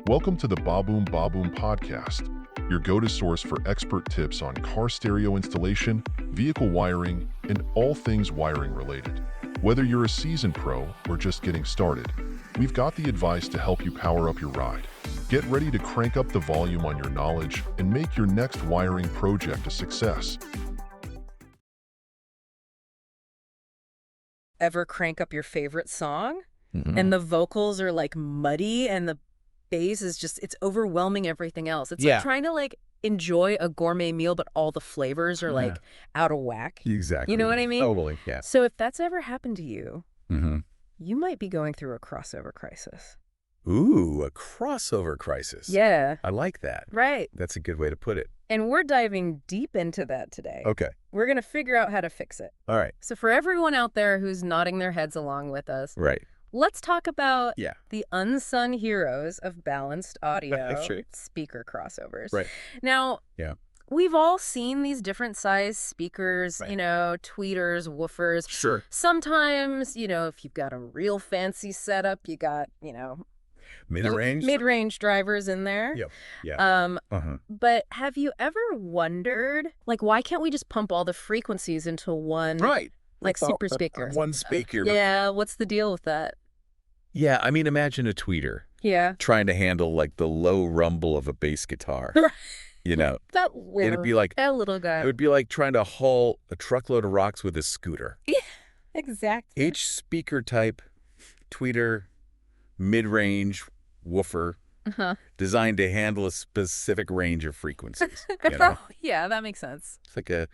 Welcome to the Baboom Baboom podcast, your go-to source for expert tips on car stereo installation, vehicle wiring, and all things wiring related. Whether you're a seasoned pro or just getting started, we've got the advice to help you power up your ride. Get ready to crank up the volume on your knowledge and make your next wiring project a success. Ever crank up your favorite song and the vocals are like muddy and the bass is just, it's overwhelming everything else. It's like trying to like enjoy a gourmet meal, but all the flavors are like out of whack. Exactly. You know what I mean? Totally, yeah. So if that's ever happened to you, you might be going through a crossover crisis. Ooh, a crossover crisis. Yeah. I like that. Right. That's a good way to put it. And we're diving deep into that today. Okay. We're going to figure out how to fix it. All right. So for everyone out there who's nodding their heads along with us, Right. let's talk about Yeah. the unsung heroes of balanced audio Sure. speaker crossovers. Right. Now, Yeah. we've all seen these different size speakers, Right. you know, tweeters, woofers. Sure. Sometimes, you know, if you've got a real fancy setup, you got, you know, Mid-range? mid-range drivers in there. Yep. Yeah. But have you ever wondered, like, why can't we just pump all the frequencies into one, Right. like, super speaker? One speaker. Yeah, what's the deal with that? Yeah, I mean, imagine a tweeter Yeah. trying to handle, like, the low rumble of a bass guitar. You know? That It'd be like, that little guy. it would be like trying to haul a truckload of rocks with a scooter. Yeah, exactly. Each speaker type, tweeter, mid-range, woofer, designed to handle a specific range of frequencies. You know? Yeah, that makes sense. It's like a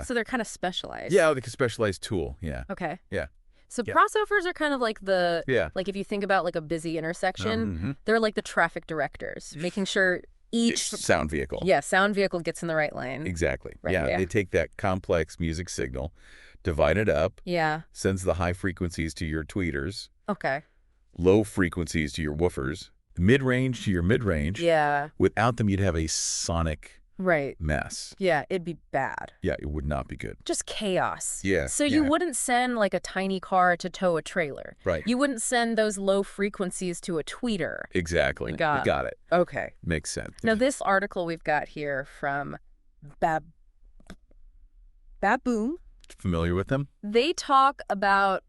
So they're kind of specialized. yeah, like a specialized tool. Yeah. Okay. Yeah. So Yeah. crossovers are kind of like the, Yeah. like if you think about like a busy intersection, Mhm. they're like the traffic directors, making sure each Sound vehicle. sound vehicle gets in the right lane. Exactly. Right, yeah. yeah. They take that complex music signal, divide it up, Yeah. sends the high frequencies to your tweeters, Okay. low frequencies to your woofers, mid-range to your mid-range. Yeah. Without them, you'd have a sonic Right. mess. Yeah, it'd be bad. Yeah, it would not be good. Just chaos. Yeah, So you yeah. wouldn't send like a tiny car to tow a trailer. Right. You wouldn't send those low frequencies to a tweeter. Exactly. Got You got it. Okay. Makes sense. Now, this article we've got here from Baboom, Familiar with them? they talk about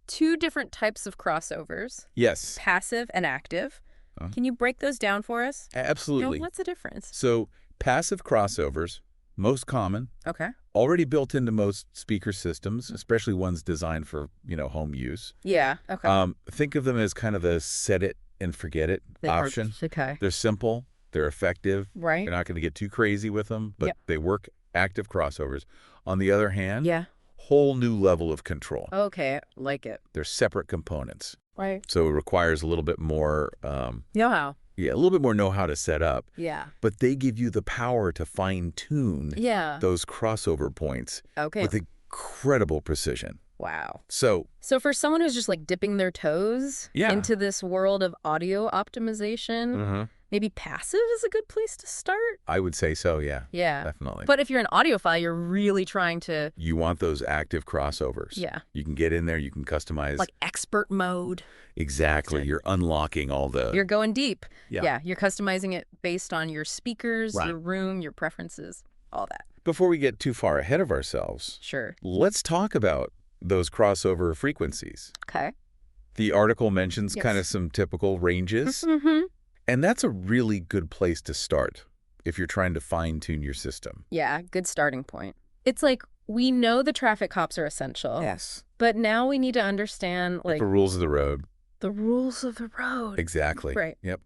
two different types of crossovers, Yes. passive and active. Uh-huh. Can you break those down for us? Absolutely. What's the difference? So passive crossovers, most common, Okay. already built into most speaker systems, especially ones designed for, home use. Yeah. Okay. Think of them as kind of the set it and forget it They are- option. Okay. They're simple, they're effective. Right. You're not going to get too crazy with them, but Yep. they work active crossovers. On the other hand, Yeah. whole new level of control. Okay. Like it. They're separate components. Right. So it requires a little bit more, Know-how. a little bit more know-how to set up. Yeah. But they give you the power to fine-tune Yeah. those crossover points Okay. with incredible precision. Wow. So, So for someone who's just like dipping their toes Yeah. into this world of audio optimization, maybe passive is a good place to start. I would say so, yeah. Yeah. Definitely. But if you're an audiophile, you're really trying to, You want those active crossovers. Yeah. You can get in there, you can customize. like, expert mode. Exactly. You're unlocking all the... You're going deep. Yeah. You're customizing it based on your speakers, Right. your room, your preferences, all that. Before we get too far ahead of ourselves, Sure. let's talk about those crossover frequencies. Okay. The article mentions Yes. kind of some typical ranges, Mm-hmm. and that's a really good place to start if you're trying to fine-tune your system. Yeah, good starting point. It's like we know the traffic cops are essential. Yes. But now we need to understand, like, The rules of the road. the rules of the road. Exactly. Right. Yep.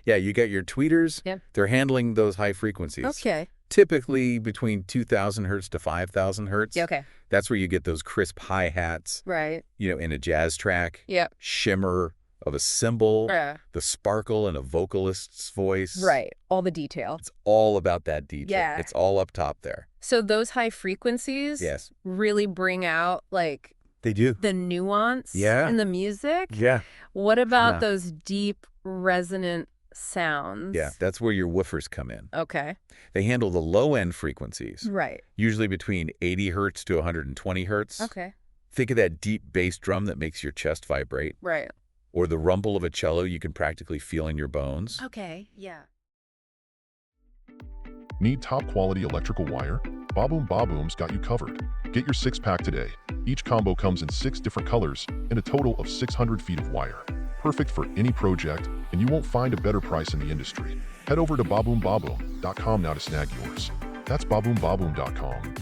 Yeah, you got your tweeters. Yep. They're handling those high frequencies. Okay. Typically between 2,000 hertz to 5,000 hertz. Yeah, okay. That's where you get those crisp hi-hats, Right. in a jazz track. Yep. Shimmer of a cymbal, Yeah. the sparkle in a vocalist's voice. Right. All the detail. It's all about that detail. Yeah. It's all up top there. So those high frequencies Yes. really bring out, like, They do. the nuance Yeah. in the music. Yeah. What about Yeah. those deep, resonant sounds? Yeah, that's where your woofers come in. Okay. They handle the low-end frequencies, Right. usually between 80 hertz to 120 hertz. Okay. Think of that deep bass drum that makes your chest vibrate. Right. Or the rumble of a cello you can practically feel in your bones. Okay, yeah. Need top-quality electrical wire? Baboom Baboom's got you covered. Get your 6-pack today. Each combo comes in 6 different colors and a total of 600 feet of wire. Perfect for any project, and you won't find a better price in the industry. Head over to baboombaboom.com now to snag yours. That's baboombaboom.com.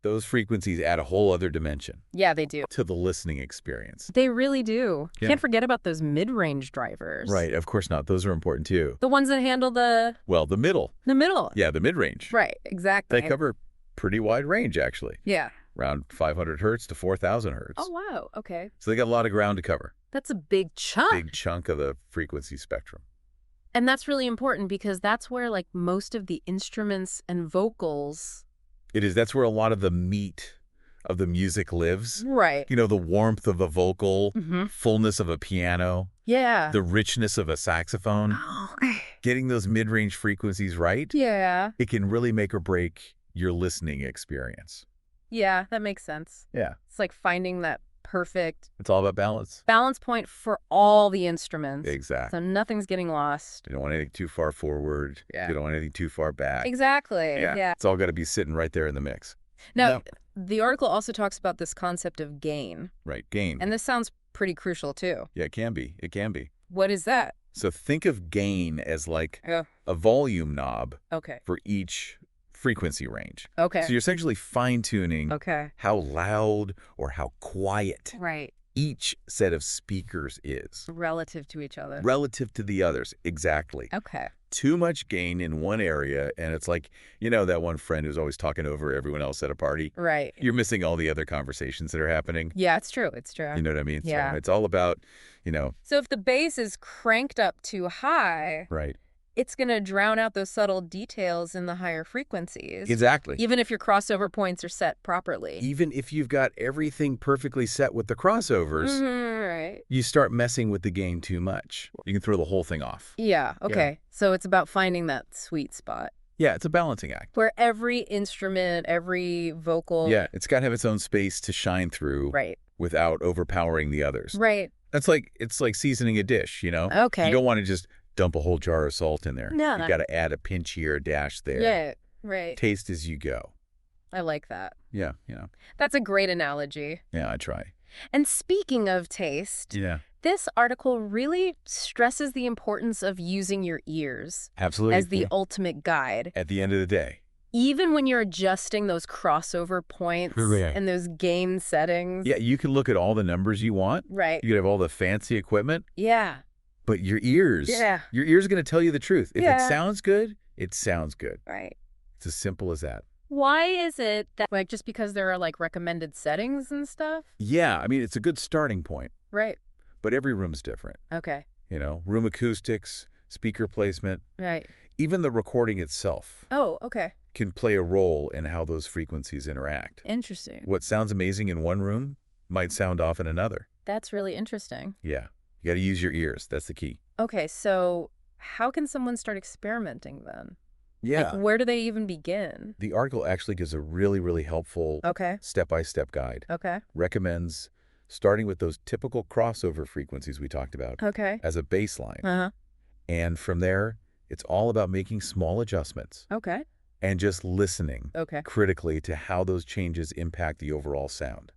Those frequencies add a whole other dimension. Yeah, they do. To the listening experience. They really do. Yeah. Can't forget about those mid-range drivers. Right, of course not. Those are important too. The ones that handle the middle. The middle. Yeah, the mid-range. Right, exactly. They cover pretty wide range, actually. Yeah. Around 500 hertz to 4,000 hertz. Oh, wow. Okay. So they got a lot of ground to cover. That's a big chunk. Big chunk of the frequency spectrum. And that's really important because that's where, like, most of the instruments and vocals... It is. That's where a lot of the meat of the music lives. Right. You know, the warmth of the vocal, fullness of a piano, Yeah. the richness of a saxophone. Oh. Getting those mid-range frequencies right, Yeah. it can really make or break your listening experience. Yeah, that makes sense. Yeah. It's like finding that perfect It's all about balance. balance point for all the instruments. Exactly. So nothing's getting lost. You don't want anything too far forward. Yeah. You don't want anything too far back. Exactly. Yeah. It's all got to be sitting right there in the mix. Now, the article also talks about this concept of gain. Right. Gain. And this sounds pretty crucial, too. Yeah, it can be. It can be. What is that? So think of gain as like Yeah. a volume knob Okay. for each frequency range. Okay. So you're essentially fine-tuning Okay. how loud or how quiet Right. each set of speakers is Relative to each other. relative to the others. Exactly. Okay. Too much gain in one area, and it's like, you know, that one friend who's always talking over everyone else at a party? Right. You're missing all the other conversations that are happening. Yeah, it's true. It's true. You know what I mean? Yeah. So it's all about, you know, So if the bass is cranked up too high, right. it's going to drown out those subtle details in the higher frequencies. Exactly. Even if your crossover points are set properly. Even if you've got everything perfectly set with the crossovers, Right. you start messing with the gain too much. You can throw the whole thing off. Yeah. Okay. So it's about finding that sweet spot Yeah, it's a balancing act. where every instrument, every vocal. Yeah, it's got to have its own space to shine through Right. without overpowering the others. Right. It's like seasoning a dish, you know? Okay. You don't want to just dump a whole jar of salt in there. No. You got to add a pinch here, a dash there. Yeah. Right. Taste as you go. I like that. Yeah, you know. That's a great analogy. Yeah, I try. And speaking of taste, Yeah. this article really stresses the importance of using your ears Absolutely. as the ultimate guide. At the end of the day. Even when you're adjusting those crossover points Right. and those gain settings. Yeah, you can look at all the numbers you want. Right. You can have all the fancy equipment. Yeah. But your ears, Yeah. your ears are going to tell you the truth. If Yeah. it sounds good, it sounds good. Right. It's as simple as that. Why is it that, like, just because there are, like, recommended settings and stuff? Yeah, I mean, it's a good starting point, Right. but every room's different. Okay. You know, room acoustics, speaker placement, Right. even the recording itself Oh, okay. can play a role in how those frequencies interact. Interesting. What sounds amazing in one room might sound off in another. That's really interesting. Yeah, you got to use your ears. That's the key. Okay, so how can someone start experimenting then? Yeah. Like, where do they even begin? The article actually gives a really, really helpful Okay. step-by-step guide. Okay. Recommends starting with those typical crossover frequencies we talked about Okay. as a baseline. Uh-huh. And from there, it's all about making small adjustments Okay. and just listening Okay. critically to how those changes impact the overall sound.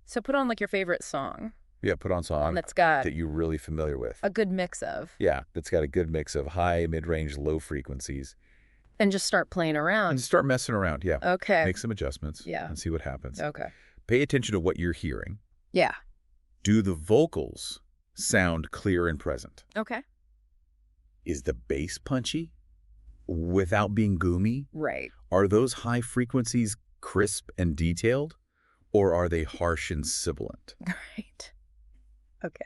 So put on, like, your favorite song. Yeah, put on song That's got that you're really familiar with. a good mix of. Yeah, that's got a good mix of high, mid-range, low frequencies. And just start playing And around. start messing around, yeah. Okay. Make some adjustments Yeah. and see what happens. Okay. Pay attention to what you're hearing. Yeah. Do the vocals sound clear and present? Okay. Is the bass punchy without being goomy? Right. Are those high frequencies crisp and detailed, or are they harsh and sibilant? Right. Okay.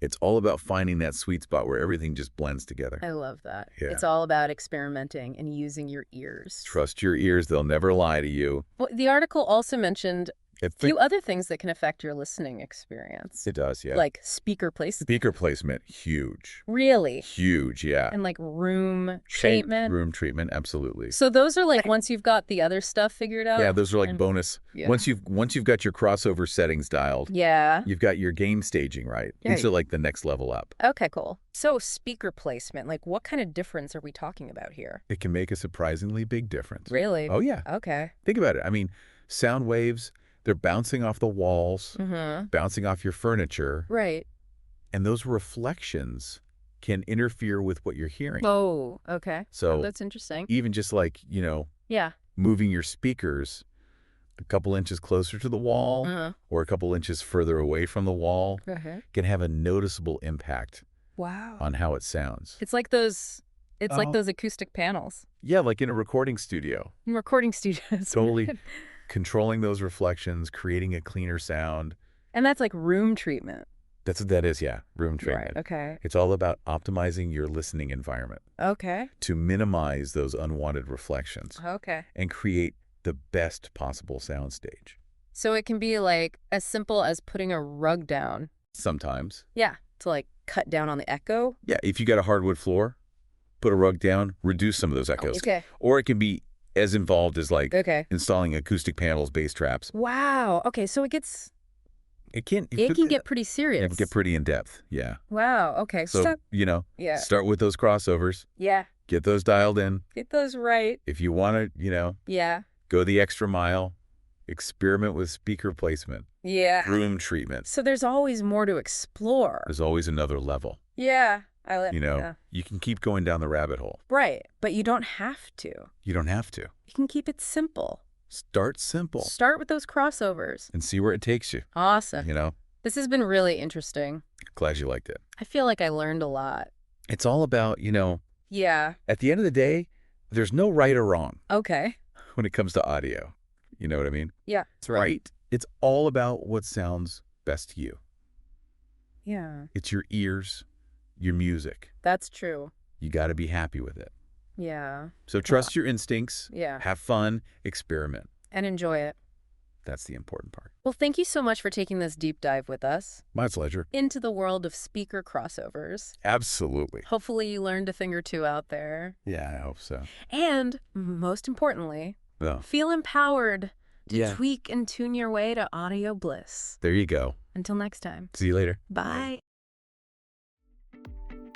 It's all about finding that sweet spot where everything just blends together. I love that. Yeah. It's all about experimenting and using your ears. Trust your ears, they'll never lie to you. Well, the article also mentioned A few other things that can affect your listening experience. It does, yeah. Like speaker placement. Speaker placement, huge. Really? Huge, yeah. And like room treatment. Room treatment, absolutely. So those are like once you've got the other stuff figured out? Yeah, those are like bonus. Yeah. Once you've got your crossover settings dialed, yeah, you've got your game staging right. Yeah. These are like the next level up. Okay, cool. So speaker placement, like what kind of difference are we talking about here? It can make a surprisingly big difference. Really? Oh, yeah. Okay. Think about it. I mean, sound waves, they're bouncing off the walls, bouncing off your furniture. Right. And those reflections can interfere with what you're hearing. Oh, okay. So that's interesting. Even just like, yeah, moving your speakers a couple inches closer to the wall or a couple inches further away from the wall can have a noticeable impact on how it sounds. It's like those acoustic panels. Yeah, like in a recording studio. In recording studios. Totally controlling those reflections, creating a cleaner sound. And that's like room treatment. That's what that is, yeah, room treatment. Right, okay. It's all about optimizing your listening environment. Okay. To minimize those unwanted reflections. Okay. And create the best possible soundstage. So it can be like as simple as putting a rug down. Sometimes. Yeah, to like cut down on the echo. Yeah, if you got a hardwood floor, put a rug down, reduce some of those echoes. Okay. Or it can be as involved as like installing acoustic panels, bass traps. Wow. Okay, so it can get pretty serious. It can get pretty in depth. Yeah. Wow. Okay. So, start with those crossovers. Yeah. Get those dialed in. Get those right. If you want to, go the extra mile, experiment with speaker placement. Yeah. Room treatment. So there's always more to explore. There's always another level. Yeah. You can keep going down the rabbit hole. Right. But you don't have to. You don't have to. You can keep it simple. Start simple. Start with those crossovers. And see where it takes you. Awesome. This has been really interesting. Glad you liked it. I feel like I learned a lot. It's all about, Yeah. At the end of the day, there's no right or wrong. Okay. When it comes to audio. You know what I mean? Yeah. That's right. It's all about what sounds best to you. Yeah. It's your ears, your music. That's true. You got to be happy with it. Yeah. So trust your instincts. Yeah. Have fun. Experiment. And enjoy it. That's the important part. Well, thank you so much for taking this deep dive with us. My pleasure. Into the world of speaker crossovers. Absolutely. Hopefully you learned a thing or two out there. Yeah, I hope so. And most importantly, feel empowered to tweak and tune your way to audio bliss. There you go. Until next time. See you later. Bye.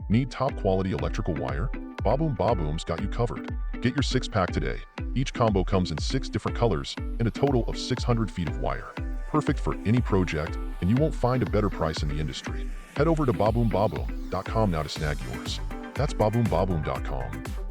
Need top-quality electrical wire? Baboom Baboom's got you covered. Get your 6-pack today. Each combo comes in 6 different colors and a total of 600 feet of wire. Perfect for any project, and you won't find a better price in the industry. Head over to baboombaboom.com now to snag yours. That's baboombaboom.com.